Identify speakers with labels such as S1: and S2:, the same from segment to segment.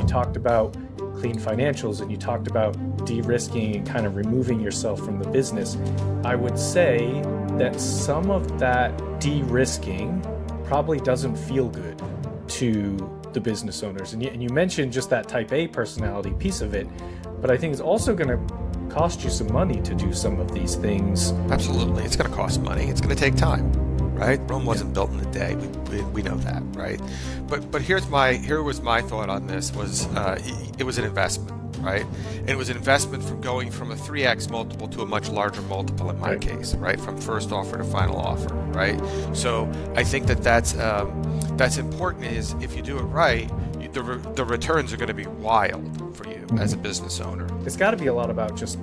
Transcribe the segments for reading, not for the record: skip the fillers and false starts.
S1: talked about clean financials and you talked about de-risking and kind of removing yourself from the business. I would say that some of that de-risking probably doesn't feel good to the business owners. And you mentioned just that type A personality piece of it, but I think it's also going to cost you some money to do some of these things.
S2: Absolutely. It's going to cost money. It's going to take time, right? Rome wasn't built in a day. We know that, right? But here was my thought on this was it was an investment, right? And it was an investment from going from a 3x multiple to a much larger multiple in my case, right? From first offer to final offer, right? So I think that's important is if you do it right, the returns are going to be wild for you as a business owner.
S1: It's got to be a lot about just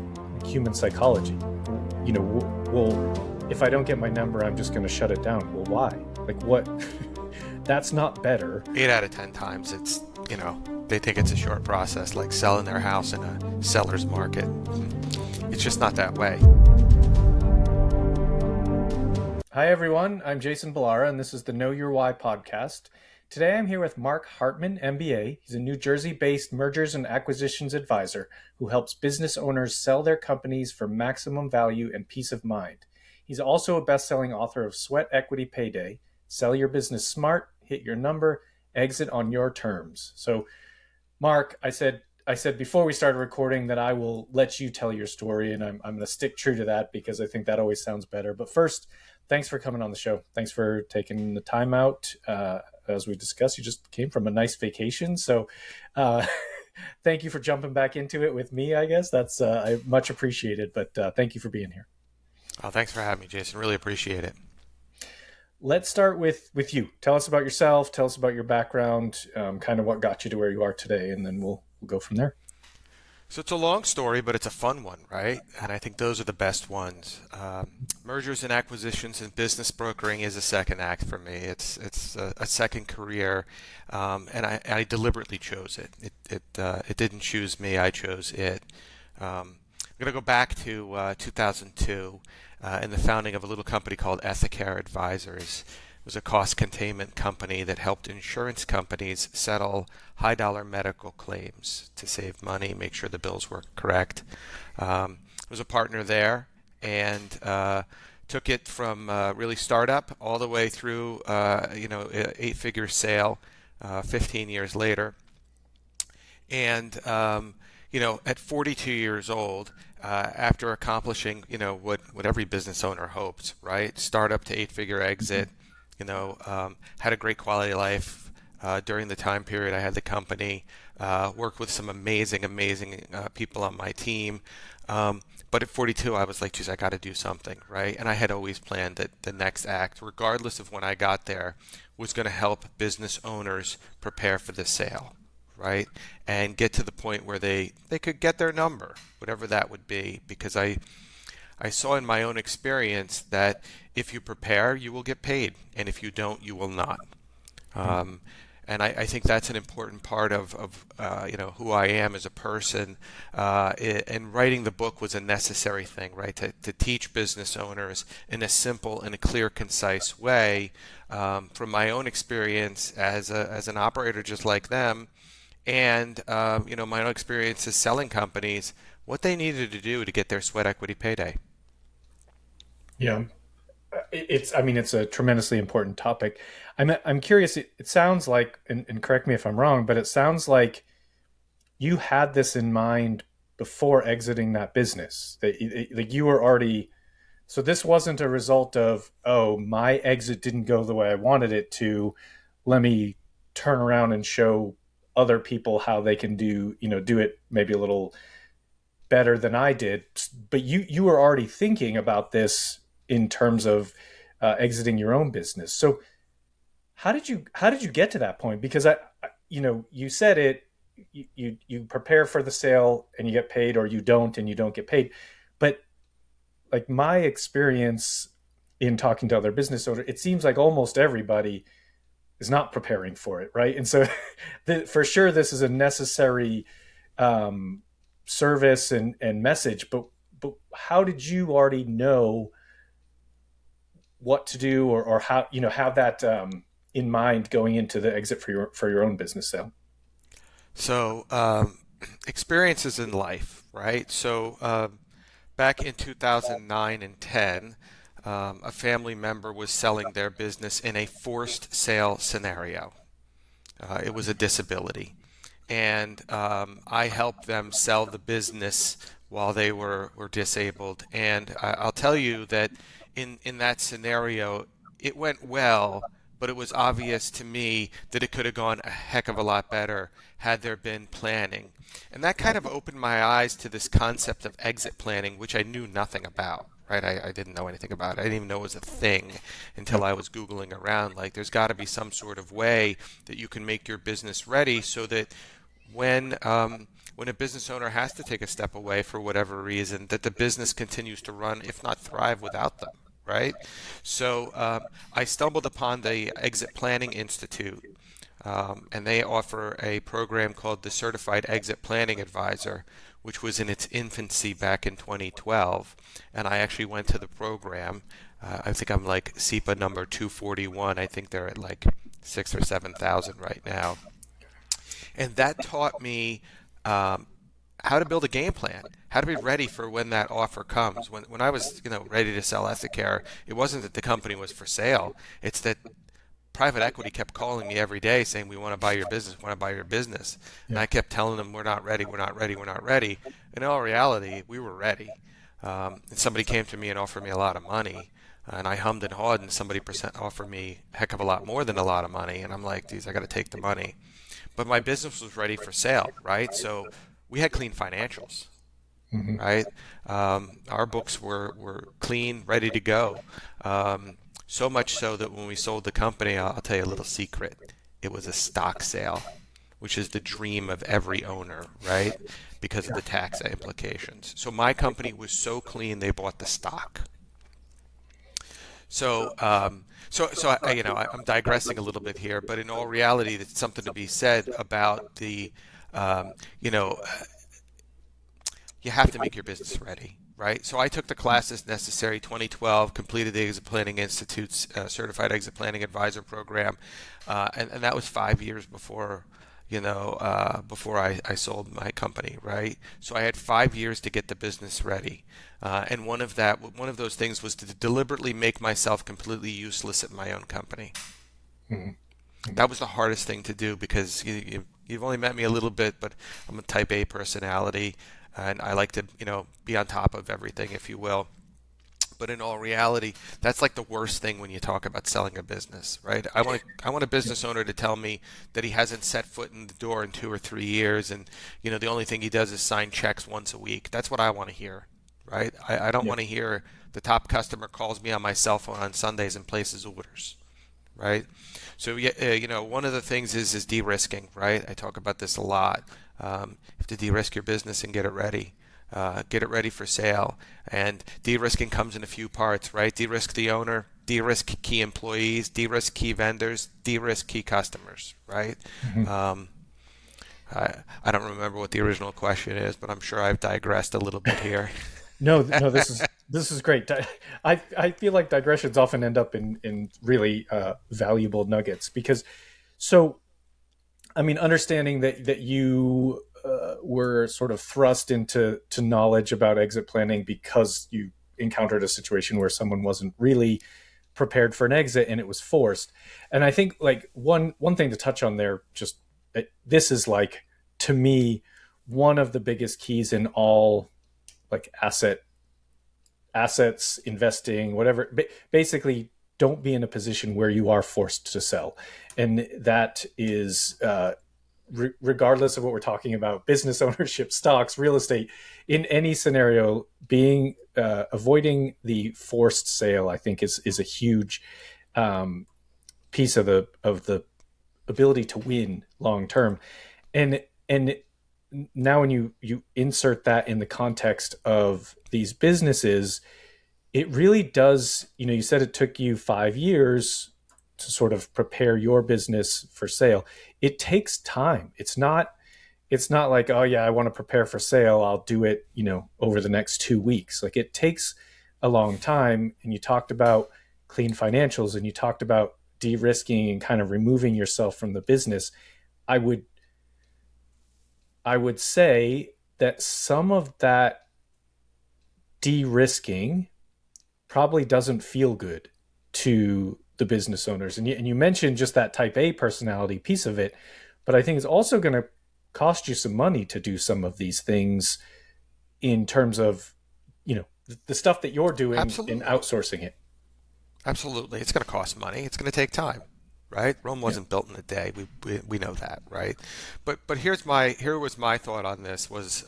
S1: human psychology. Well, if I don't get my number, I'm just going to shut it down. Well, why? Like what? That's not better.
S2: 8 out of 10 times it's, they think it's a short process, like selling their house in a seller's market. It's just not that way.
S1: Hi, everyone. I'm Jason Balara, and this is the Know Your Why podcast. Today, I'm here with Mark Hartman, MBA. He's a New Jersey-based mergers and acquisitions advisor who helps business owners sell their companies for maximum value and peace of mind. He's also a best-selling author of Sweat Equity Payday, Sell Your Business Smart, Hit Your Number, Exit on Your Terms. So, Mark, I said before we started recording that I will let you tell your story, and I'm going to stick true to that because I think that always sounds better. But first, thanks for coming on the show. Thanks for taking the time out. As we discussed, you just came from a nice vacation. So thank you for jumping back into it with me, I guess. That's I much appreciated, but thank you for being here.
S2: Oh, thanks for having me, Jason. Really appreciate it.
S1: Let's start with you. Tell us about yourself. Tell us about your background, kind of what got you to where you are today, and then we'll go from there.
S2: So it's a long story, but it's a fun one, right? And I think those are the best ones. Mergers and acquisitions and business brokering is a second act for me. It's a second career, and I deliberately chose it. It didn't choose me. I chose it. I'm going to go back to 2002 and the founding of a little company called Ethicare Advisors. It was a cost containment company that helped insurance companies settle high-dollar medical claims to save money, make sure the bills were correct. I was a partner there and took it from really startup all the way through, eight-figure sale 15 years later. And, at 42 years old, after accomplishing, what every business owner hopes, right? Startup to eight-figure exit. Had a great quality of life during the time period I had the company, worked with some amazing people on my team. But at 42, I was like, geez, I got to do something, right? And I had always planned that the next act, regardless of when I got there, was going to help business owners prepare for the sale, right? And get to the point where they could get their number, whatever that would be, because I saw in my own experience that if you prepare, you will get paid, and if you don't, you will not. And I think that's an important part of who I am as a person. And writing the book was a necessary thing, right? To teach business owners in a simple and a clear, concise way, from my own experience as an operator just like them, and my own experience as selling companies, what they needed to do to get their sweat equity payday.
S1: Yeah, it's a tremendously important topic. I'm curious. It sounds like, and correct me if I'm wrong, but it sounds like you had this in mind before exiting that business. That like you were already. So this wasn't a result of, oh, my exit didn't go the way I wanted it to. Let me turn around and show other people how they can do it maybe a little better than I did. But you were already thinking about this in terms of exiting your own business. So how did you get to that point? Because you said it, you prepare for the sale and you get paid, or you don't and you don't get paid. But like my experience in talking to other business owners, it seems like almost everybody is not preparing for it, right? And so for sure this is a necessary service and message, but how did you already know what to do, or how have that in mind going into the exit for your own business sale?
S2: So, experiences in life, right? So, back in 2009 and 10, a family member was selling their business in a forced sale scenario. It was a disability. And I helped them sell the business while they were disabled. And I'll tell you that in that scenario, it went well, but it was obvious to me that it could have gone a heck of a lot better had there been planning. And that kind of opened my eyes to this concept of exit planning, which I knew nothing about. Right, I didn't know anything about it. I didn't even know it was a thing until
S1: Yep.
S2: I was Googling around. Like, there's got to be some sort of way that you can make your business ready so that when a business owner has to take a step away for whatever reason, that the business continues to run, if not thrive, without them. Right. So I stumbled upon the Exit Planning Institute, and they offer a program called the Certified Exit Planning Advisor, which was in its infancy back in 2012. And I actually went to the program. I think I'm like SEPA number 241. I think they're at like 6 or 7 thousand right now. And that taught me um, how to build a game plan, how to be ready for when that offer comes. When I was ready to sell Ethicare, it wasn't that the company was for sale. It's that private equity kept calling me every day saying, "We want to buy your business, want to buy your business," and I
S1: Yep.
S2: kept telling them, "We're not ready, we're not ready, we're not ready." In all reality, we were ready. And somebody came to me and offered me a lot of money. And I hummed and hawed, and somebody percent offered me a heck of a lot more than a lot of money. And I'm like, geez, I got to take the money. But my business was ready for sale, right? So we had clean financials,
S1: Hmm.
S2: right? Our books were clean, ready to go. So much so that when we sold the company, I'll tell you a little secret. It was a stock sale, which is the dream of every owner, right? Because of
S1: Yeah.
S2: the tax implications. So my company was so clean, they bought the stock. So I'm digressing a little bit here, but in all reality, there's something to be said about um, you know, you have to make your business ready, right? So I took the classes necessary 2012, completed the Exit Planning Institute's Certified Exit Planning Advisor program, and that was 5 years before I sold my company, right? So I had 5 years to get the business ready. And one of those things was to deliberately make myself completely useless at my own company.
S1: Hmm.
S2: That was the hardest thing to do because you've only met me a little bit, but I'm a type A personality, and I like to be on top of everything, if you will. But in all reality, that's like the worst thing when you talk about selling a business, right? I want a business owner to tell me that he hasn't set foot in the door in 2 or 3 years, and the only thing he does is sign checks once a week. That's what I want to hear, right? I don't
S1: Yep.
S2: want to hear the top customer calls me on my cell phone on Sundays and places orders, right? So yeah, one of the things is de-risking, right? I talk about this a lot. You have to de-risk your business and get it ready for sale. And de-risking comes in a few parts, right? De-risk the owner, de-risk key employees, de-risk key vendors, de-risk key customers, right?
S1: Hmm.
S2: Um, I don't remember what the original question is, but I'm sure I've digressed a little bit here.
S1: No, no, this is great. I feel like digressions often end up in really valuable nuggets because so I mean, understanding that you were sort of thrust into to knowledge about exit planning because you encountered a situation where someone wasn't really prepared for an exit and it was forced. And I think like one thing to touch on there, just this is like to me one of the biggest keys in all like assets investing, whatever. Basically, don't be in a position where you are forced to sell, and that is regardless of what we're talking about, business ownership, stocks, real estate, in any scenario, being avoiding the forced sale, I think is a huge um, piece of the ability to win long term. And now when you insert that in the context of these businesses, it really does. You said it took you 5 years to sort of prepare your business for sale. It takes time. It's not like, oh yeah, I want to prepare for sale, I'll do it over the next 2 weeks. Like it takes a long time. And you talked about clean financials, and you talked about de-risking and kind of removing yourself from the business. I would I would say that some of that de-risking probably doesn't feel good to the business owners. And you mentioned just that type A personality piece of it, but I think it's also going to cost you some money to do some of these things in terms of, the stuff that you're doing in
S2: Absolutely.
S1: outsourcing it.
S2: Absolutely. It's going to cost money. It's going to take time, right? Rome
S1: Yeah.
S2: wasn't built in a day. We know that, right? But here was my thought on this was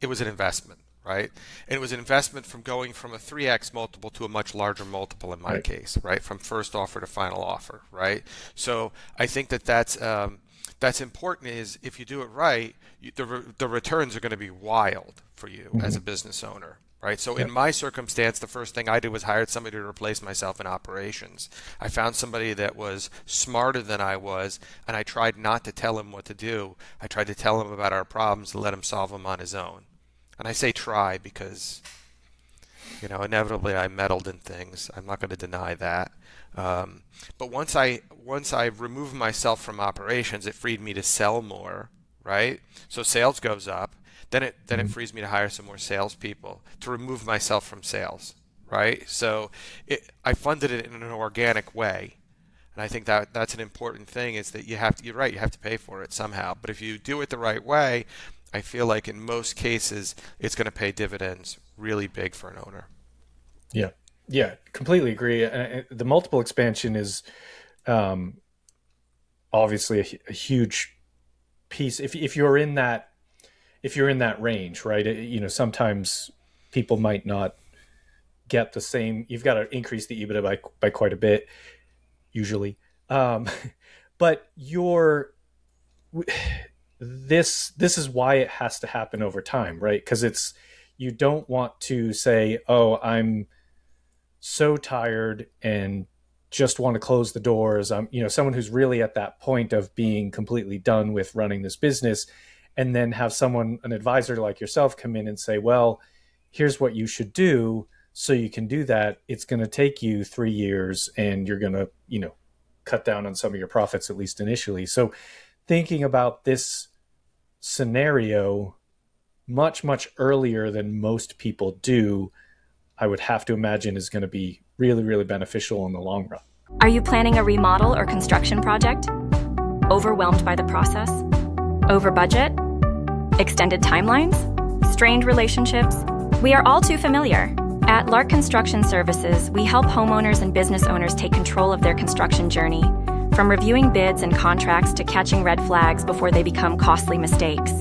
S2: it was an investment, right? And it was an investment from going from a 3x multiple to a much larger multiple in my
S1: Right.
S2: case, right? From first offer to final offer, right? So I think that's important is if you do it right, the returns are going to be wild for you as
S1: Mm-hmm.
S2: a business owner, right? So
S1: Yeah.
S2: in my circumstance, the first thing I did was hired somebody to replace myself in operations. I found somebody that was smarter than I was, and I tried not to tell him what to do. I tried to tell him about our problems and let him solve them on his own. And I say try because inevitably I meddled in things. I'm not going to deny that. Um, but once I removed myself from operations, it freed me to sell more, right? So sales goes up. Then it
S1: Mm-hmm.
S2: frees me to hire some more salespeople to remove myself from sales, right? So I funded it in an organic way, and I think that that's an important thing is that you're right, you have to pay for it somehow. But if you do it the right way, I feel like in most cases it's going to pay dividends really big for an owner.
S1: Yeah. Yeah. Completely agree. The multiple expansion is um, obviously a huge piece. If you're in that range, right? Sometimes people might not get the same. You've got to increase the EBITDA by quite a bit usually. Um, but this is why it has to happen over time, right? Because you don't want to say, "Oh, I'm so tired and just want to close the doors." I'm, someone who's really at that point of being completely done with running this business, and then have an advisor like yourself, come in and say, "Well, here's what you should do so you can do that. It's going to take you 3 years, and you're going to, cut down on some of your profits at least initially." So, thinking about this scenario much earlier than most people do, I would have to imagine is going to be really, really beneficial in the long run.
S3: Are you planning a remodel or construction project? Overwhelmed by the process? Over budget? Extended timelines? Strained relationships? We are all too familiar. At Lark Construction Services, we help homeowners and business owners take control of their construction journey, from reviewing bids and contracts to catching red flags before they become costly mistakes.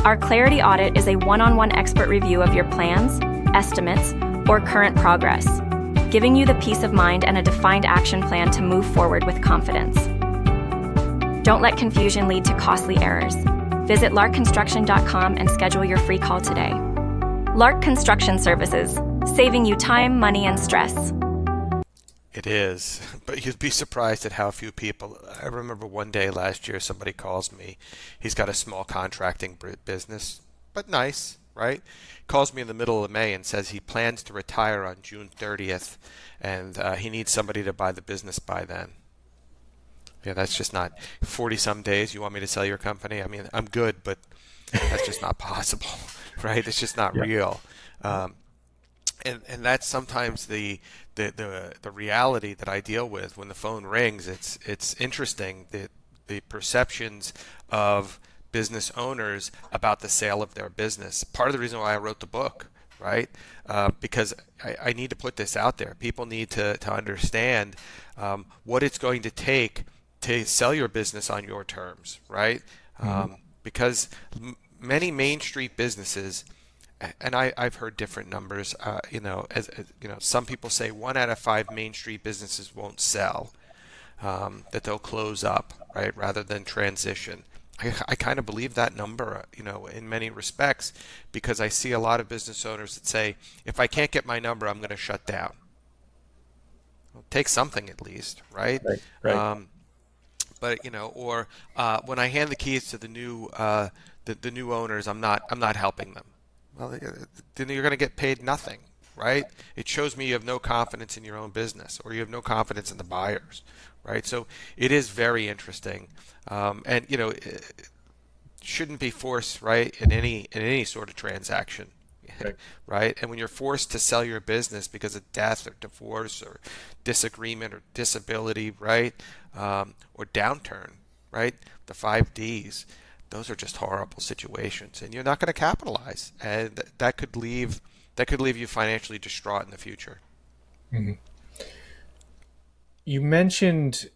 S3: Our Clarity Audit is a one-on-one expert review of your plans, estimates, or current progress, giving you the peace of mind and a defined action plan to move forward with confidence. Don't let confusion lead to costly errors. Visit larkconstruction.com and schedule your free call today. Lark Construction Services, saving you time, money, and stress.
S2: It is, but you'd be surprised at how few people. I remember one day last year, somebody calls me. He's got a small contracting business, but nice, right? Calls me in the middle of May and says he plans to retire on June 30th, and he needs somebody to buy the business by then. Yeah, that's just not 40 some days. You want me to sell your company? I mean, I'm good, but that's just not possible, right? It's just not
S1: Yeah.
S2: real. Um, and that's sometimes the reality that I deal with when the phone rings. It's interesting that the perceptions of business owners about the sale of their business. Part of the reason why I wrote the book, right? Because I need to put this out there. People need to understand what it's going to take to sell your business on your terms, right?
S1: Mhm.
S2: Because many Main Street businesses, and I've heard different numbers. Some people say 1 out of 5 Main Street businesses won't sell, that they'll close up, right, rather than transition. I kind of believe that number, in many respects, because I see a lot of business owners that say, if I can't get my number, I'm going to shut down. Well, take something at least, right?
S1: Right. Right.
S2: Um, but or when I hand the keys to the new owners, I'm not helping them. Well, then you're going to get paid nothing, right? It shows me you have no confidence in your own business, or you have no confidence in the buyers, right? So it is very interesting, and shouldn't be forced, right, in any sort of transaction,
S1: Right.
S2: right? And when you're forced to sell your business because of death or divorce or disagreement or disability, right, or downturn, right, the 5 Ds, those are just horrible situations, and you're not going to capitalize, and that could leave you financially distraught in the future.
S1: Mhm. You mentioned,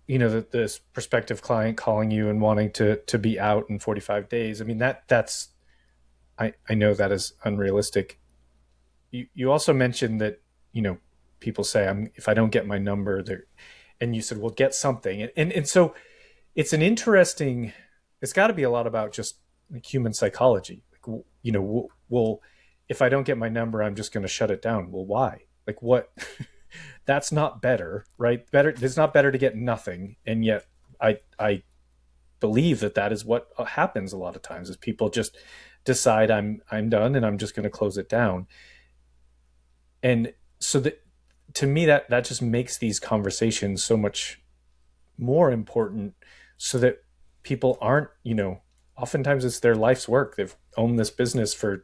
S1: this prospective client calling you and wanting to be out in 45 days. I mean, that's I know that is unrealistic. You also mentioned that, you know, people say, I'm if I don't get my number there, and you said, well, get something. And so it's an interesting, it's got to be a lot about just like human psychology. Like, well, if I don't get my number, I'm just going to shut it down. Well, why? Like, what? That's not better, right? Better. It's not better to get nothing. And yet I believe that that is what happens a lot of times is people just decide I'm done and I'm just going to close it down. And so that, to me, that just makes these conversations so much more important, so that people aren't, oftentimes it's their life's work. They've owned this business for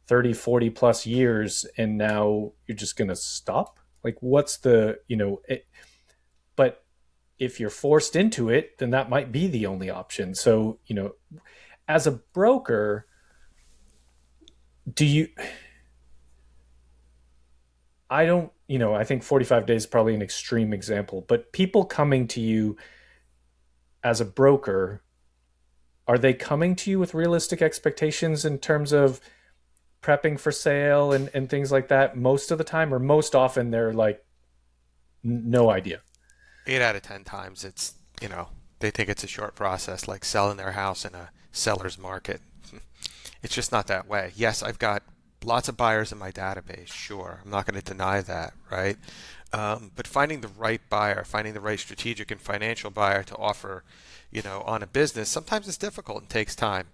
S1: 30, 40 plus years, and now you're just going to stop. Like, what's the, but if you're forced into it, then that might be the only option. So, as a broker, do you, I don't, I think 45 days is probably an extreme example, but people coming to you as a broker, are they coming to you with realistic expectations in terms of prepping for sale and things like that most of the time, or most often they're like, no idea?
S2: 8 out of 10 times, they think it's a short process, like selling their house in a seller's market. It's just not that way. Yes, I've got lots of buyers in my database. Sure, I'm not going to deny that, right? But finding the right buyer, finding the right strategic and financial buyer to offer, on a business, sometimes it's difficult and takes time.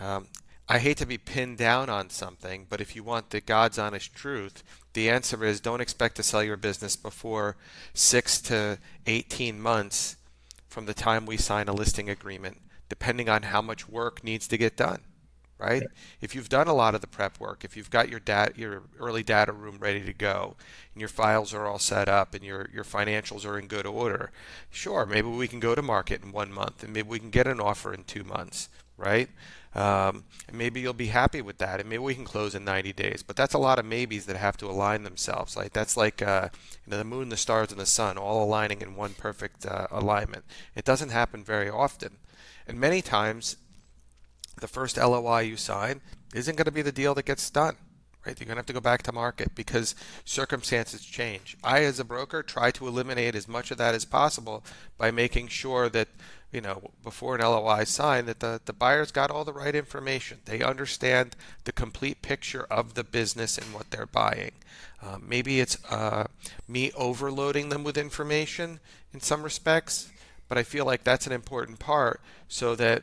S2: Um, I hate to be pinned down on something, but if you want the God's honest truth, the answer is don't expect to sell your business before 6 to 18 months from the time we sign a listing agreement, depending on how much work needs to get done, right? If you've done a lot of the prep work, if you've got your early data room ready to go, and your files are all set up, and your financials are in good order, sure, maybe we can go to market in 1 month, and maybe we can get an offer in 2 months, right? And maybe you'll be happy with that, and maybe we can close in 90 days. But that's a lot of maybes that have to align themselves. Like that's like the moon, the stars, and the sun all aligning in one perfect alignment. It doesn't happen very often, and many times the first LOI you sign isn't going to be the deal that gets done. Right? You're going to have to go back to market because circumstances change. I, as a broker, try to eliminate as much of that as possible by making sure that, before an LOI is signed, that the buyer's got all the right information. They understand the complete picture of the business and what they're buying. Maybe it's me overloading them with information in some respects, but I feel like that's an important part so that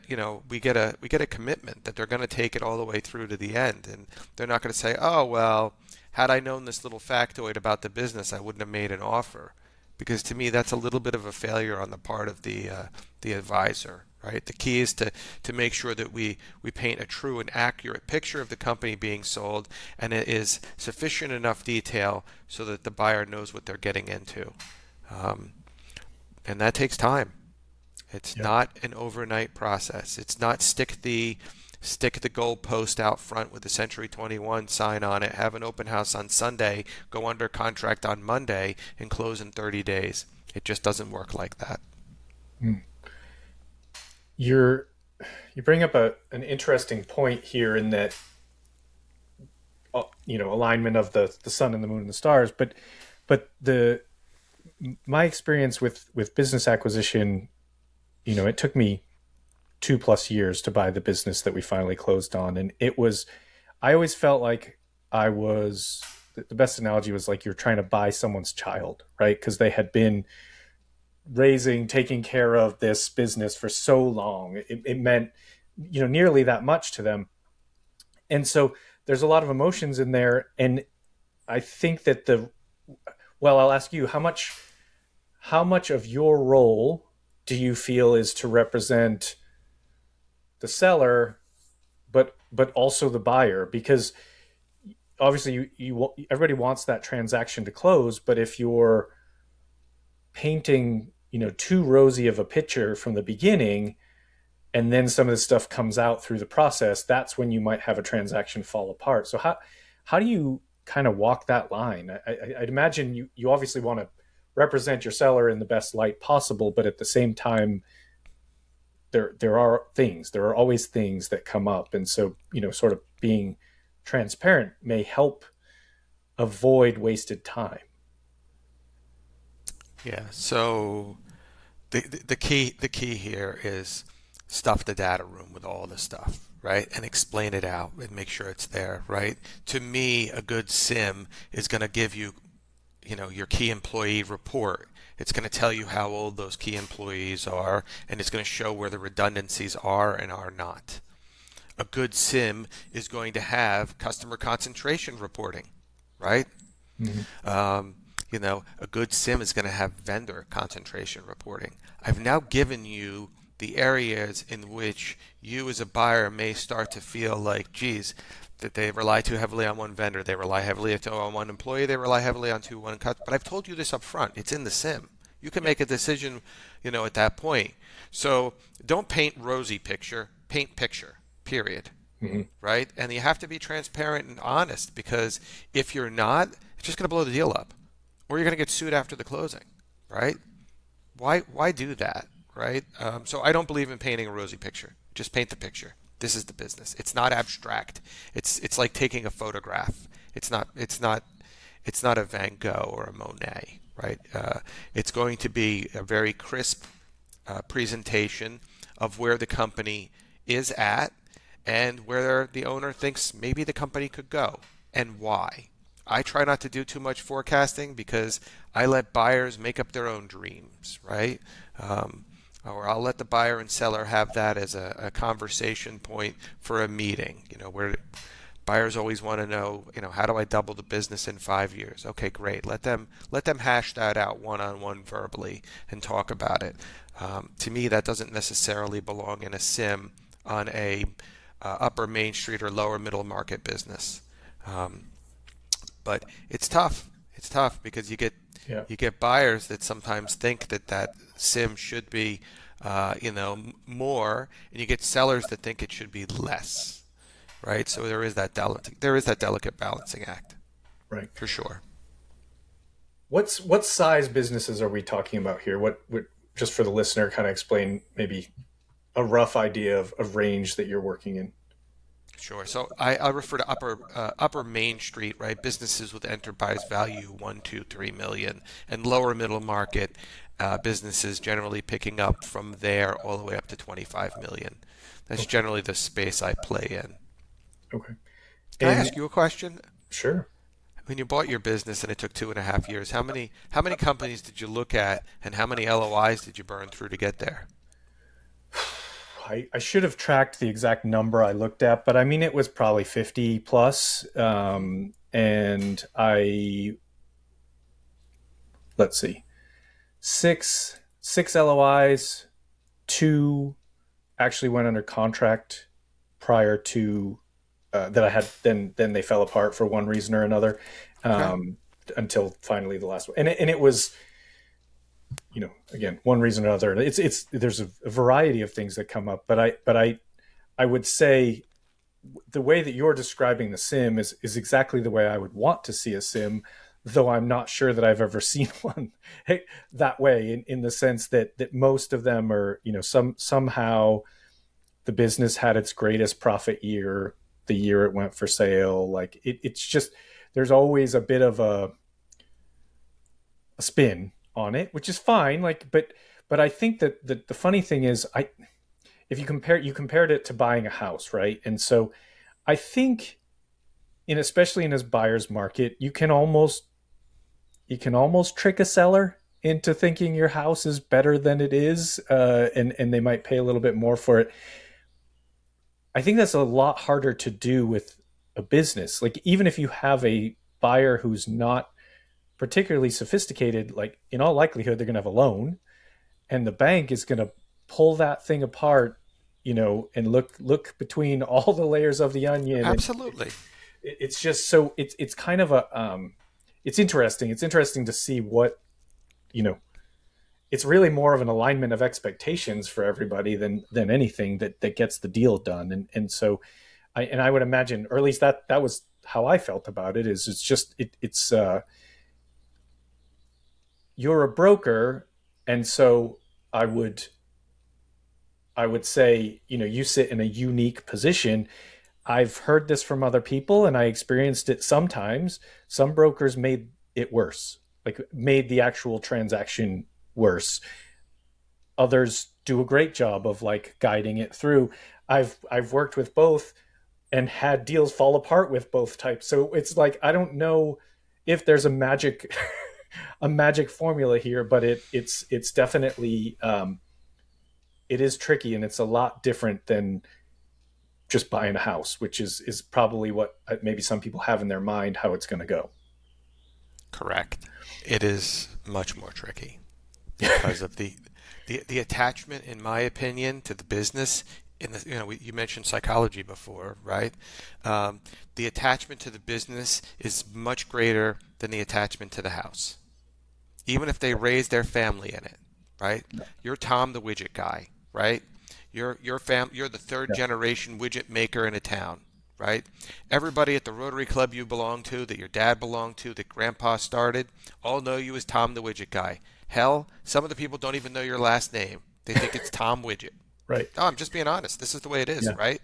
S2: we get a commitment that they're going to take it all the way through to the end, and they're not going to say, oh well, had I known this little factoid about the business, I wouldn't have made an offer, because to me that's a little bit of a failure on the part of the advisor. Right. The key is to make sure that we paint a true and accurate picture of the company being sold, and it is sufficient enough detail so that the buyer knows what they're getting into. Um, and that takes time. It's
S1: Yeah.
S2: not an overnight process. It's not stick the goal post out front with the Century 21 sign on it, have an open house on Sunday, go under contract on Monday, and close in 30 days. It just doesn't work like that.
S1: Mm. You're you bring up an interesting point here in that, alignment of the sun and the moon and the stars, but the my experience with business acquisition, it took me 2 plus years to buy the business that we finally closed on. And it was, I always felt like I was, the best analogy was like you're trying to buy someone's child, right? Because they had been taking care of this business for so long. It meant, nearly that much to them. And so there's a lot of emotions in there. And I think that well, I'll ask you, how much of your role do you feel is to represent the seller, but also the buyer, because obviously everybody wants that transaction to close, but if you're painting, too rosy of a picture from the beginning, and then some of this stuff comes out through the process, that's when you might have a transaction fall apart. So how do you kind of walk that line? I'd imagine you obviously want to represent your seller in the best light possible, but at the same time, there are always things that come up, and so sort of being transparent may help avoid wasted time.
S2: Yeah. So the key here is stuff the data room with all the stuff, right? And explain it out and make sure it's there, right? To me, a good sim is going to give you, your key employee report. It's going to tell you how old those key employees are, and it's going to show where the redundancies are and are not. A good sim is going to have customer concentration reporting, right?
S1: Mm-hmm.
S2: Um, a good sim is going to have vendor concentration reporting. I've now given you the areas in which you as a buyer may start to feel like, geez, that they rely too heavily on one vendor, they rely heavily on one employee, they rely heavily on one cut. But I've told you this up front. It's in the sim. You can make a decision, at that point. So don't paint rosy picture, paint picture, period.
S1: Mm-hmm.
S2: Right? And you have to be transparent and honest, because if you're not, it's just going to blow the deal up, or you're going to get sued after the closing, right? Why do that, right? So I don't believe in painting a rosy picture. Just paint the picture. This is the business. It's not abstract. It's like taking a photograph. It's not a Van Gogh or a Monet, right? It's going to be a very crisp presentation of where the company is at and where the owner thinks maybe the company could go and why. I try not to do too much forecasting because I let buyers make up their own dreams, right? Or I'll let the buyer and seller have that as a conversation point for a meeting, where buyers always want to know, how do I double the business in 5 years? Okay, great. Let them hash that out one-on-one verbally and talk about it. To me, that doesn't necessarily belong in a sim on a upper Main Street or lower middle market business. But it's tough. It's tough because you get
S1: Yeah.
S2: you get buyers that sometimes think that sim should be, more, and you get sellers that think it should be less, right? So there is that delicate balancing act
S1: Right.
S2: for sure.
S1: What size businesses are we talking about here? What just for the listener, kind of explain maybe a rough idea of range that you're working in.
S2: Sure. So I refer to upper Main Street, right? Businesses with enterprise value 1, 2, 3 million, and lower middle market businesses generally picking up from there all the way up to 25 million. That's
S1: Okay.
S2: generally the space I play in.
S1: Okay.
S2: Can I
S1: And
S2: ask you a question?
S1: sure.
S2: When you bought your business and it took 2.5 years, how many companies did you look at, and how many LOIs did you burn through to get there?
S1: I should have tracked the exact number I looked at, but I mean, it was probably 50 plus. And let's see, six LOIs, two actually went under contract prior to that I had. Then they fell apart for one reason or another,
S2: Okay.
S1: um, until finally the last one. And it was, again, one reason or another. It's there's a variety of things that come up, but I would say the way that you're describing the sim is exactly the way I would want to see a sim, though I'm not sure that I've ever seen one that way, in the sense that most of them are, somehow the business had its greatest profit year the year it went for sale. Like it's just, there's always a bit of a spin on it, which is fine. Like, but I think that the funny thing is, if you compared it to buying a house, right? And so I think, especially in this buyer's market, you can almost trick a seller into thinking your house is better than it is, and they might pay a little bit more for it. I think that's a lot harder to do with a business. Like, even if you have a buyer who's not particularly sophisticated, like, in all likelihood they're going to have a loan, and the bank is going to pull that thing apart and look between all the layers of the onion. And
S2: Absolutely.
S1: it's just so it's kind of a it's interesting. It's interesting to see what you know. It's really more of an alignment of expectations for everybody than anything that gets the deal done. And so I would imagine, or at least that was how I felt about it. Is it's just it's you're a broker, and so I would I would say, you sit in a unique position. I've heard this from other people and I experienced it sometimes. Some brokers made it worse, like made the actual transaction worse. Others do a great job of like guiding it through. I've worked with both and had deals fall apart with both types. So it's like I don't know if there's a magic a magic formula here, but it's definitely it is tricky and it's a lot different than just buying a house, which is probably what maybe some people have in their mind how it's going to go.
S2: Correct. It is much more tricky because of the attachment, in my opinion, to the business. In the, you mentioned psychology before, right? The attachment to the business is much greater than the attachment to the house, even if they raise their family in it, right? You're Tom the widget guy, right? You're the third
S1: Yeah.
S2: generation widget maker in a town, right? Everybody at the Rotary Club you belong to, that your dad belonged to, that grandpa started, all know you as Tom the widget guy. Hell, some of the people don't even know your last name. They think it's Tom Widget.
S1: Right.
S2: No, I'm just being honest. This is the way it is,
S1: Yeah.
S2: right?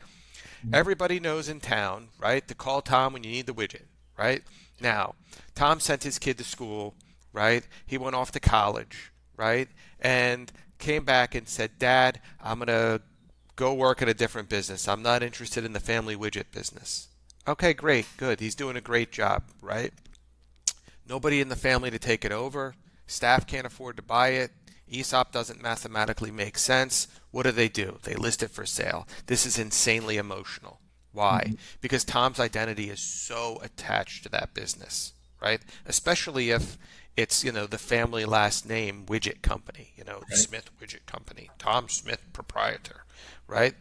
S2: Everybody knows in town, right, to call Tom when you need the widget, right? Now, Tom sent his kid to school, right? He went off to college, right? And came back and said, Dad, I'm going to go work in a different business. I'm not interested in the family widget business. Okay, great, good. He's doing a great job, right? Nobody in the family to take it over. Staff can't afford to buy it. ESOP doesn't mathematically make sense. What do? They list it for sale. This is insanely emotional. Why?
S1: Mhm.
S2: Because Tom's identity is so attached to that business, right? Especially if it's, the family last name widget company,
S1: Right.
S2: Smith Widget Company, Tom Smith proprietor, right?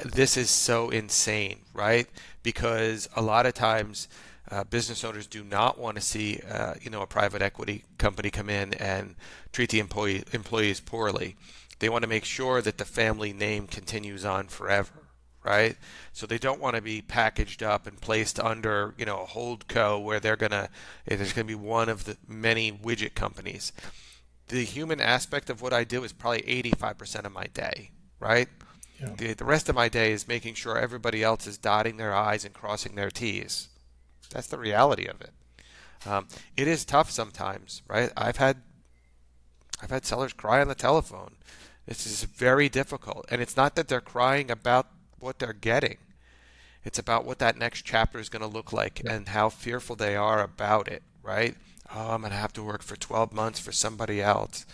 S2: This is so insane, right? Because a lot of times business owners do not want to see, a private equity company come in and treat the employees poorly. They want to make sure that the family name continues on forever, right? So they don't want to be packaged up and placed under, a hold co where there's gonna be one of the many widget companies. The human aspect of what I do is probably 85% of my day, right?
S1: Yeah.
S2: The rest of my day is making sure everybody else is dotting their I's and crossing their T's. That's the reality of it. It is tough sometimes, right? I've had sellers cry on the telephone. This is very difficult, and it's not that they're crying about what they're getting. It's about what that next chapter is going to look like
S1: Yeah.
S2: and how fearful they are about it, right? Oh, I'm going to have to work for 12 months for somebody else.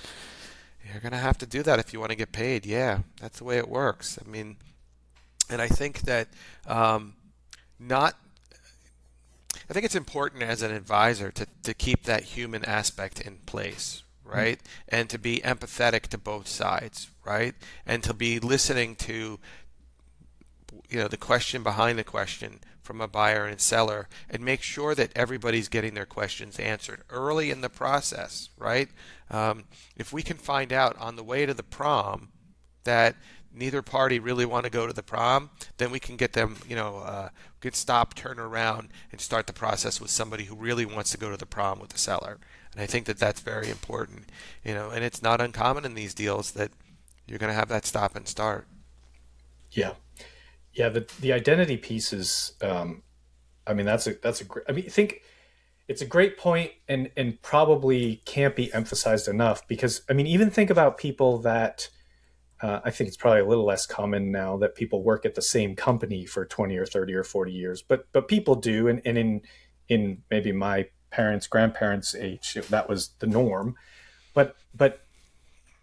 S2: You're going to have to do that if you want to get paid. Yeah, that's the way it works. I mean, and I think that not I think it's important as an advisor to keep that human aspect in place,
S1: Mm.
S2: right? And to be empathetic to both sides, right? And to be listening to, the question behind the question from a buyer and seller and make sure that everybody's getting their questions answered early in the process, right? If we can find out on the way to the prom that neither party really want to go to the prom, then we can get them, could stop, turn around, and start the process with somebody who really wants to go to the prom with the seller. And I think that that's very important, and it's not uncommon in these deals that you're going to have that stop and start.
S1: Yeah. Yeah. The identity piece is, I mean, that's a great, I mean, I think it's a great point and probably can't be emphasized enough because, I mean, even think about people that, I think it's probably a little less common now that people work at the same company for 20 or 30 or 40 years, but people do. And in maybe my parents, grandparents' age, that was the norm. But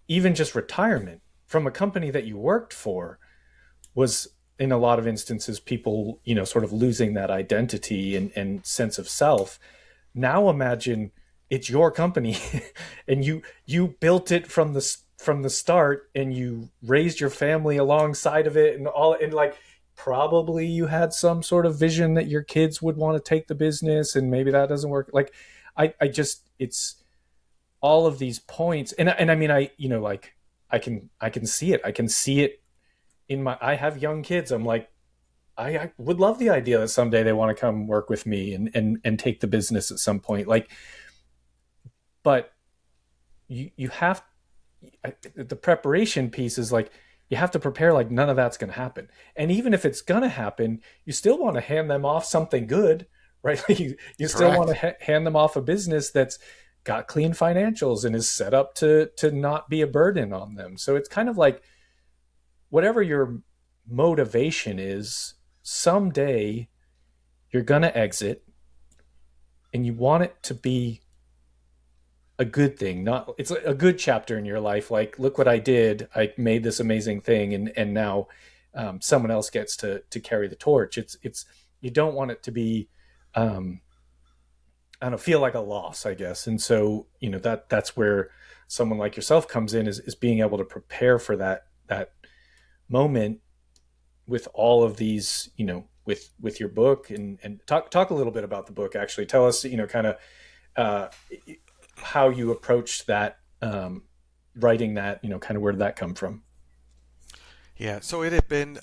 S1: even just retirement from a company that you worked for was in a lot of instances people, sort of losing that identity and sense of self. Now imagine it's your company and you built it from the start and you raised your family alongside of it and all, and like probably you had some sort of vision that your kids would want to take the business, and maybe that doesn't work. Like I just, it's all of these points, and I mean, I, you know, like I can see it. I can see it in my, I have young kids. I'm like, I would love the idea that someday they want to come work with me and take the business at some point. Like, but you have, the preparation piece is like, you have to prepare like none of that's going to happen. And even if it's going to happen, you still want to hand them off something good, right? Like you still want to
S2: Correct.
S1: hand them off a business that's got clean financials and is set up to not be a burden on them. So it's kind of like whatever your motivation is, someday you're going to exit, and you want it to be a good thing, not, it's a good chapter in your life. Like, look what I did. I made this amazing thing, and now someone else gets to carry the torch. It's you don't want it to be, um, I don't know, feel like a loss, I guess. And so, you know, that's where someone like yourself comes in, is being able to prepare for that moment with all of these, you know, with your book, and talk a little bit about the book. Actually, tell us, you know, kind of uh, how you approached that, writing that, you know, kind of where did that come from?
S2: Yeah, so it had been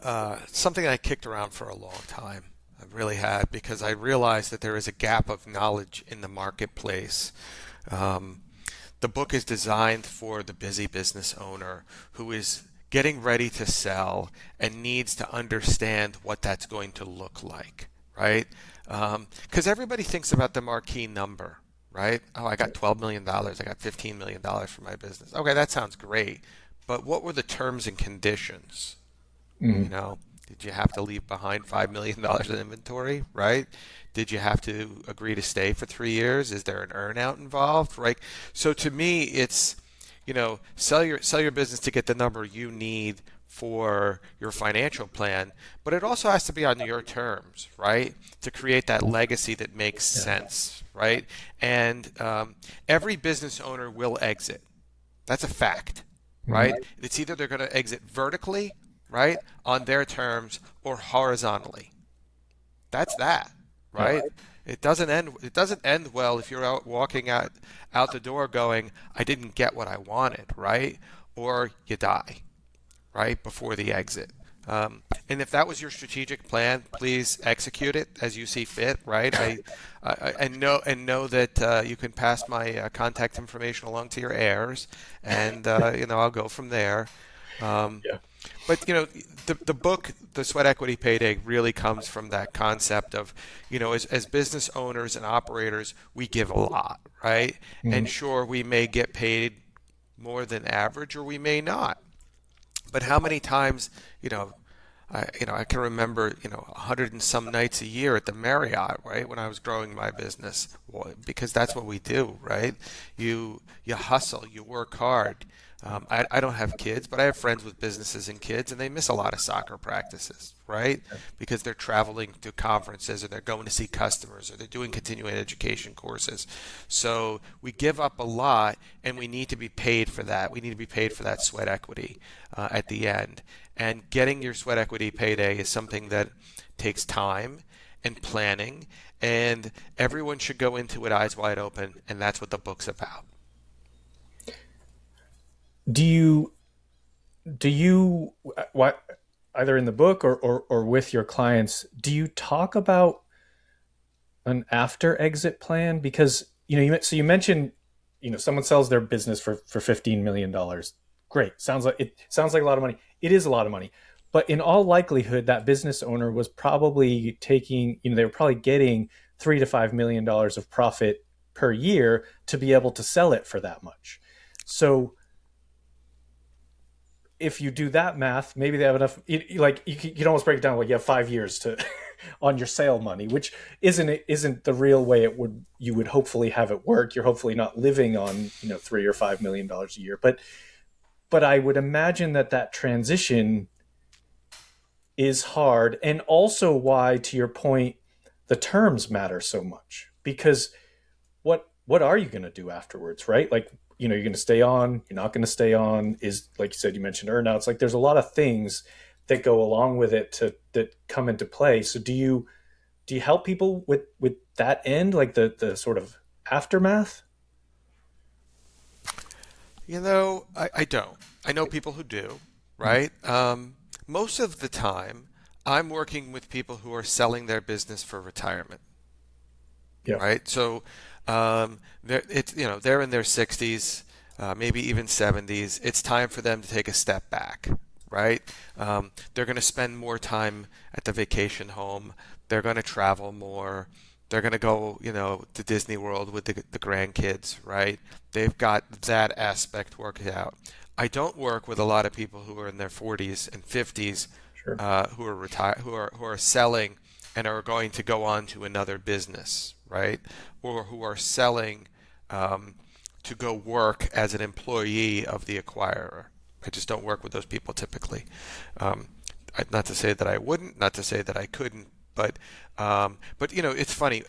S2: something I kicked around for a long time. I really had, because I realized that there is a gap of knowledge in the marketplace. Um, the book is designed for the busy business owner who is getting ready to sell and needs to understand what that's going to look like, right? Because everybody thinks about the marquee number, right? Oh, I got $12 million, I got $15 million for my business. Okay, that sounds great. But what were the terms and conditions? You
S1: Mm-hmm.
S2: know, did you have to leave behind $5 million dollars in inventory, right? Did you have to agree to stay for 3 years? Is there an earnout involved, right? So to me, it's, sell your business to get the number you need for your financial plan, but it also has to be on your terms, right? To create that legacy that makes
S1: Yeah.
S2: sense, right? And every business owner will exit. That's a fact,
S1: Mm-hmm.
S2: right? It's either they're going to exit vertically, right, on their terms, or horizontally. That's that,
S1: Yeah.
S2: right? It doesn't end well if you're out walking out the door going, I didn't get what I wanted, right? Or you die, right, before the exit. And if that was your strategic plan, please execute it as you see fit, right? And know that you can pass my contact information along to your heirs, and I'll go from there. Um,
S1: Yeah.
S2: but the book, the Sweat Equity Payday, really comes from that concept of, as business owners and operators, we give a lot, right?
S1: Mm-hmm.
S2: And sure, we may get paid more than average, or we may not. But how many times, I can remember, 100 and some nights a year at the Marriott, right, when I was growing my business, well, because that's what we do, right? You hustle, you work hard. I don't have kids, but I have friends with businesses and kids, and they miss a lot of soccer practices, right? Because they're traveling to conferences, or they're going to see customers, or they're doing continuing education courses. So we give up a lot, and we need to be paid for that. We need to be paid for that sweat equity at the end. And getting your sweat equity payday is something that takes time and planning, and everyone should go into it eyes wide open, and that's what the book's about.
S1: Do you what, either in the book or with your clients, do you talk about an after exit plan? Because, you know, so you mentioned, you know, someone sells their business for $15 million. Great, sounds like a lot of money. It is a lot of money, but in all likelihood, that business owner was probably taking, you know, they were probably getting $3 to $5 million of profit per year to be able to sell it for that much. So if you do that math, maybe they have enough. Like you can almost break it down like you have 5 years to on your sale money, which isn't the real way it would, you would hopefully have it work. You're hopefully not living on, you know, $3 or $5 million a year, but I would imagine that transition is hard, and also why, to your point, the terms matter so much, because what are you going to do afterwards, right? Like, you're going to stay on, you're not going to stay on, is, like you said, you mentioned earnouts. Like there's a lot of things that go along with it that come into play. So do you help people with that end, like the sort of aftermath?
S2: I don't. I know people who do, right? Most of the time, I'm working with people who are selling their business for retirement,
S1: Yeah,
S2: right? So they're in their 60s, maybe even 70s. It's time for them to take a step back, right? They're going to spend more time at the vacation home. They're going to travel more. They're going to go, to Disney World with the grandkids, right? They've got that aspect worked out. I don't work with a lot of people who are in their 40s and 50s,
S1: sure,
S2: who are retired, who are selling and are going to go on to another business, right? Or who are selling um, to go work as an employee of the acquirer. I just don't work with those people typically. Um, not to say that I wouldn't, not to say that I couldn't, but it's funny.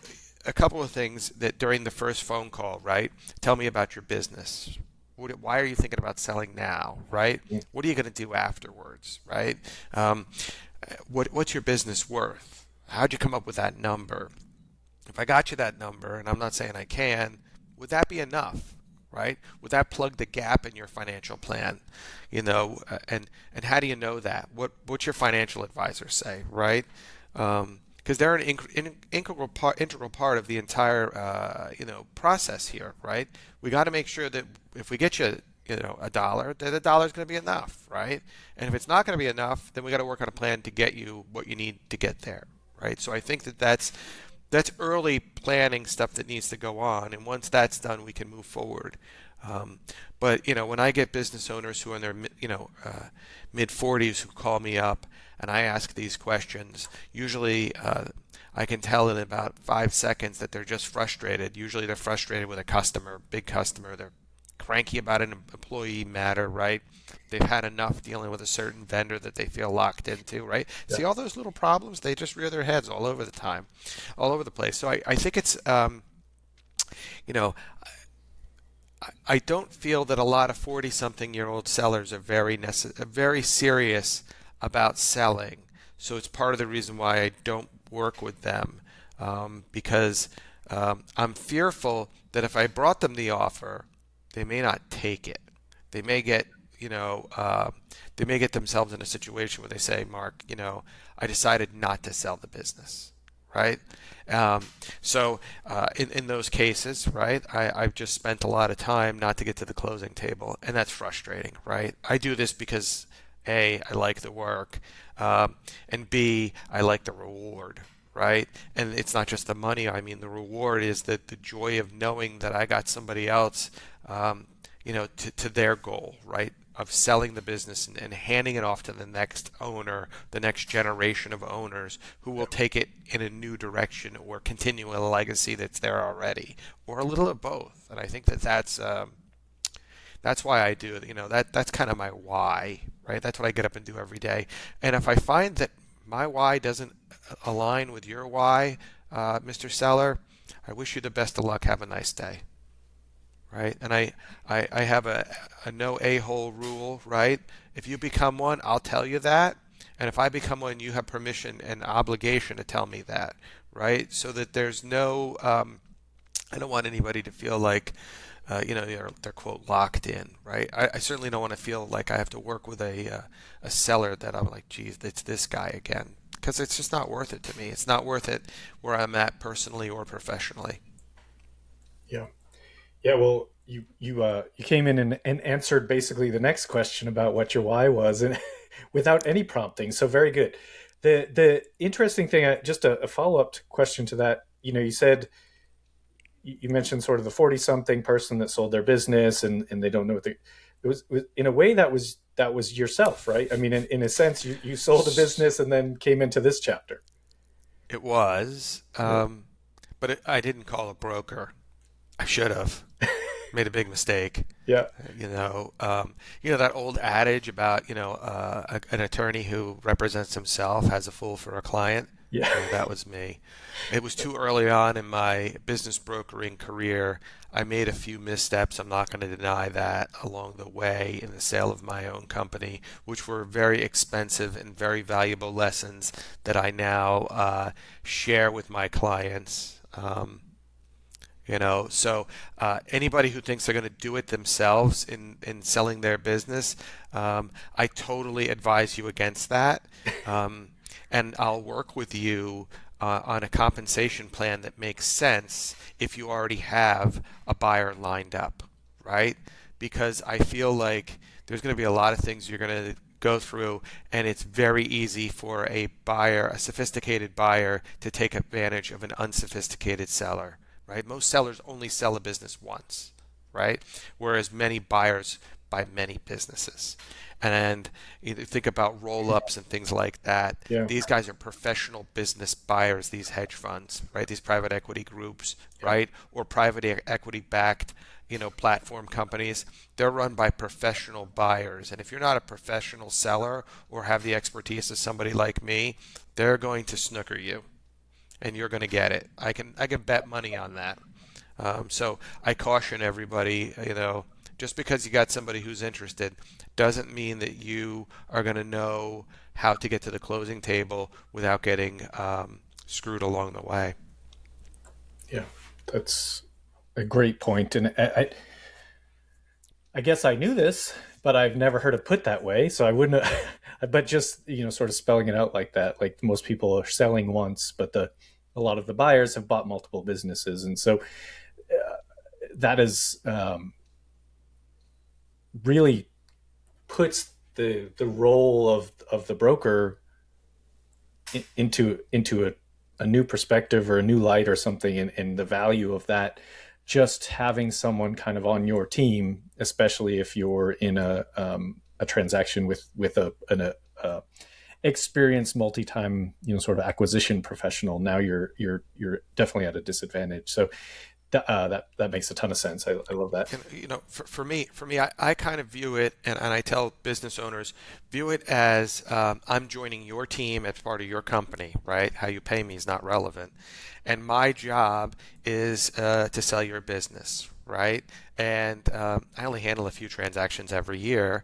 S2: A couple of things that during the first phone call, right? Tell me about your business. Why are you thinking about selling now, right?
S1: yeah,
S2: What are you going to do afterwards, right? Um, what's your business worth? How'd you come up with that number? If I got you that number, and I'm not saying I can, would that be enough? Right? Would that plug the gap in your financial plan? And how do you know that? What's your financial advisor say? Right? Because they're an integral part of the entire process here. Right? We got to make sure that if we get you a dollar, that a dollar is going to be enough, right? And if it's not going to be enough, then we got to work on a plan to get you what you need to get there, right? So I think that's early planning stuff that needs to go on, and once that's done, we can move forward. Um, but when I get business owners who are in their mid 40s who call me up and I ask these questions, usually I can tell in about 5 seconds that they're just frustrated. Usually they're frustrated with a customer, big customer. They're cranky about an employee matter, right? They've had enough dealing with a certain vendor that they feel locked into, right?
S1: yeah,
S2: See all those little problems? They just rear their heads all over the time, all over the place. So I think it's, you know, I don't feel that a lot of 40-something-year-old sellers are very serious about selling. So it's part of the reason why I don't work with them, because I'm fearful that if I brought them the offer, they may not take it. They may get, you know, uh, they may get themselves in a situation where they say, Mark, I decided not to sell the business, right? Um, so in those cases, right, I've just spent a lot of time not to get to the closing table, and that's frustrating, right? I do this because A, I like the work, and B, I like the reward, right? And it's not just the money. I mean, the reward is the joy of knowing that I got somebody else, to their goal, right? Of selling the business and handing it off to the next owner, the next generation of owners who will take it in a new direction or continue a legacy that's there already, or a little of both. And I think that's why I do it. That's kind of my why, right? That's what I get up and do every day. And if I find that my why doesn't align with your why, Mr. Seller, I wish you the best of luck. Have a nice day, right? And I have a no a-hole rule, right? If you become one, I'll tell you that. And if I become one, you have permission and obligation to tell me that, right? So that there's no, I don't want anybody to feel like, they're quote locked in, right? I certainly don't want to feel like I have to work with a seller that I'm like, geez, it's this guy again, because it's just not worth it to me. It's not worth it where I'm at personally or professionally.
S1: yeah. Yeah, well, you came in and answered basically the next question about what your why was, and without any prompting. So very good. The interesting thing, just a follow up question to that. You said you mentioned sort of the 40 something person that sold their business and they don't know what they. It was in a way that was yourself, right? I mean, in a sense, you sold a business and then came into this chapter.
S2: It was,
S1: Yeah,
S2: but I didn't call a broker. I should have. Made a big mistake.
S1: yeah,
S2: That old adage about an attorney who represents himself has a fool for a client.
S1: Yeah.
S2: That was me. It was too early on in my business brokering career. I made a few missteps, I'm not going to deny that, along the way in the sale of my own company, which were very expensive and very valuable lessons that I now share with my clients. Anybody who thinks they're going to do it themselves in selling their business, I totally advise you against that. Um, and I'll work with you on a compensation plan that makes sense if you already have a buyer lined up, right? Because I feel like there's going to be a lot of things you're going to go through, and it's very easy for a buyer, a sophisticated buyer, to take advantage of an unsophisticated seller, right? Most sellers only sell a business once, right? Whereas many buyers buy many businesses. And you think about roll-ups and things like that.
S1: Yeah.
S2: These guys are professional business buyers, these hedge funds, right? These private equity groups,
S1: Yeah.
S2: right? Or private equity backed, platform companies. They're run by professional buyers. And if you're not a professional seller or have the expertise of somebody like me, they're going to snooker you and you're going to get it. I can bet money on that. So I caution everybody, just because you got somebody who's interested doesn't mean that you are going to know how to get to the closing table without getting screwed along the way.
S1: Yeah. That's a great point. And I guess I knew this, but I've never heard it put that way. So I wouldn't have, but just, sort of spelling it out like that, like most people are selling once, but a lot of the buyers have bought multiple businesses. And so that is really puts the role of the broker into a new perspective or a new light or something, and the value of that. Just having someone kind of on your team, especially if you're in a transaction with a experienced multi-time sort of acquisition professional, now you're definitely at a disadvantage. So that makes a ton of sense. I love that.
S2: And for me, I kind of view it, and I tell business owners, view it as I'm joining your team as part of your company, right? How you pay me is not relevant, and my job is to sell your business, right? And I only handle a few transactions every year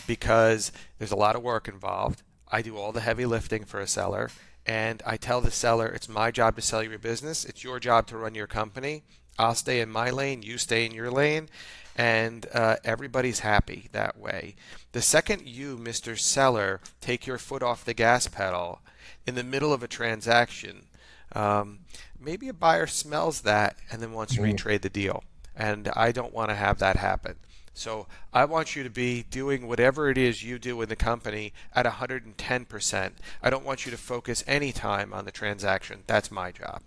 S2: because there's a lot of work involved. I do all the heavy lifting for a seller, and I tell the seller, it's my job to sell your business. It's your job to run your company. I'll stay in my lane, you stay in your lane, and everybody's happy that way. The second you, Mr. Seller, take your foot off the gas pedal in the middle of a transaction, um, maybe a buyer smells that and then wants to
S1: Mhm.
S2: retrade the deal. And I don't want to have that happen. So I want you to be doing whatever it is you do in the company at 110%. I don't want you to focus any time on the transaction. That's my job,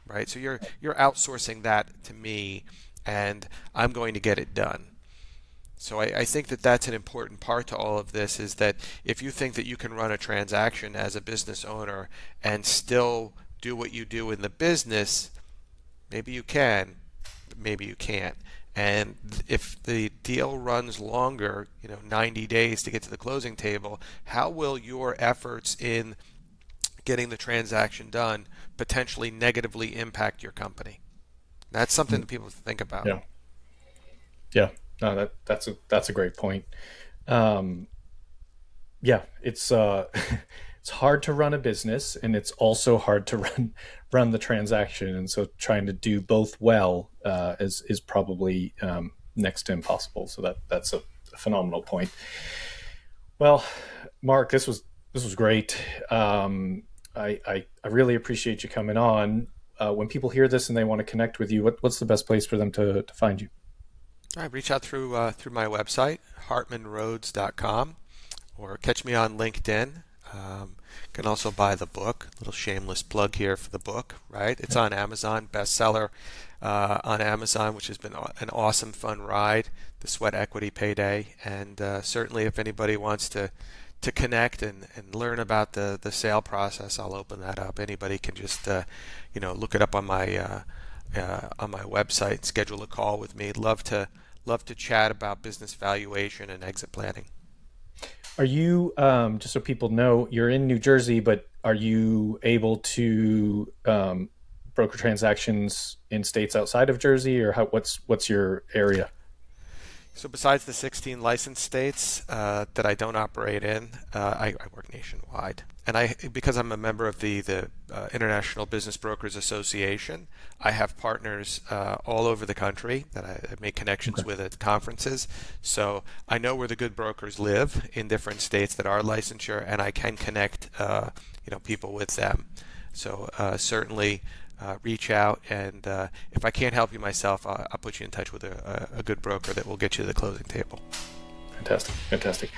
S2: right? So you're outsourcing that to me, and I'm going to get it done. So I think that that's an important part to all of this, is that if you think that you can run a transaction as a business owner and still do what you do in the business, maybe you can, but maybe you can't. And if the deal runs longer, 90 days to get to the closing table, how will your efforts in getting the transaction done potentially negatively impact your company? That's something that people think about.
S1: Yeah. Yeah. No, that's a great point. Um, yeah, it's it's hard to run a business, and it's also hard to run the transaction, and so trying to do both well is probably next to impossible. So that's a phenomenal point. Well, Mark, this was great. I really appreciate you coming on. When people hear this and they want to connect with you, what's the best place for them to find you?
S2: All right, reach out through my website, hartmanroads.com, or catch me on LinkedIn. Can also buy the book. Little shameless plug here for the book, right? It's on Amazon, bestseller on Amazon, which has been an awesome, fun ride. The Sweat Equity Payday, and certainly if anybody wants to connect and learn about the sale process, I'll open that up. Anybody can just look it up on my website and schedule a call with me. Love to chat about business valuation and exit planning.
S1: Are you, just so people know, you're in New Jersey, but are you able to broker transactions in states outside of Jersey, or what's your area?
S2: So besides the 16 licensed states that I don't operate in, I work nationwide. And because I'm a member of the International Business Brokers Association, I have partners all over the country that I make connections with at conferences. So I know where the good brokers live in different states that are licensure, and I can connect people with them. So certainly reach out, and if I can't help you myself, I'll put you in touch with a good broker that will get you to the closing table.
S1: Fantastic.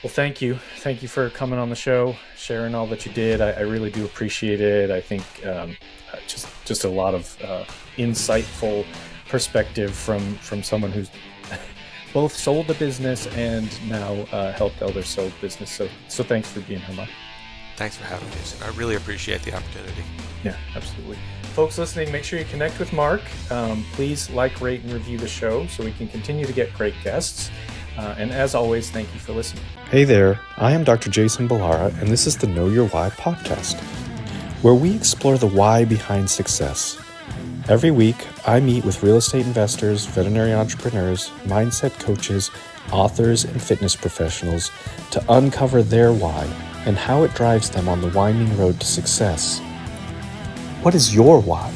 S1: Well, thank you for coming on the show, sharing all that you did. I really do appreciate it. I think just a lot of insightful perspective from someone who's both sold the business and now helped others sell the business. So thanks for being here, Mark.
S2: Thanks for having me, Jason. I really appreciate the opportunity.
S1: Yeah, absolutely. Folks listening, make sure you connect with Mark. Please like, rate, and review the show so we can continue to get great guests. And as always, thank you for listening.
S4: Hey there, I am Dr. Jason Balara, and this is the Know Your Why podcast, where we explore the why behind success. Every week, I meet with real estate investors, veterinary entrepreneurs, mindset coaches, authors, and fitness professionals to uncover their why and how it drives them on the winding road to success. What is your why?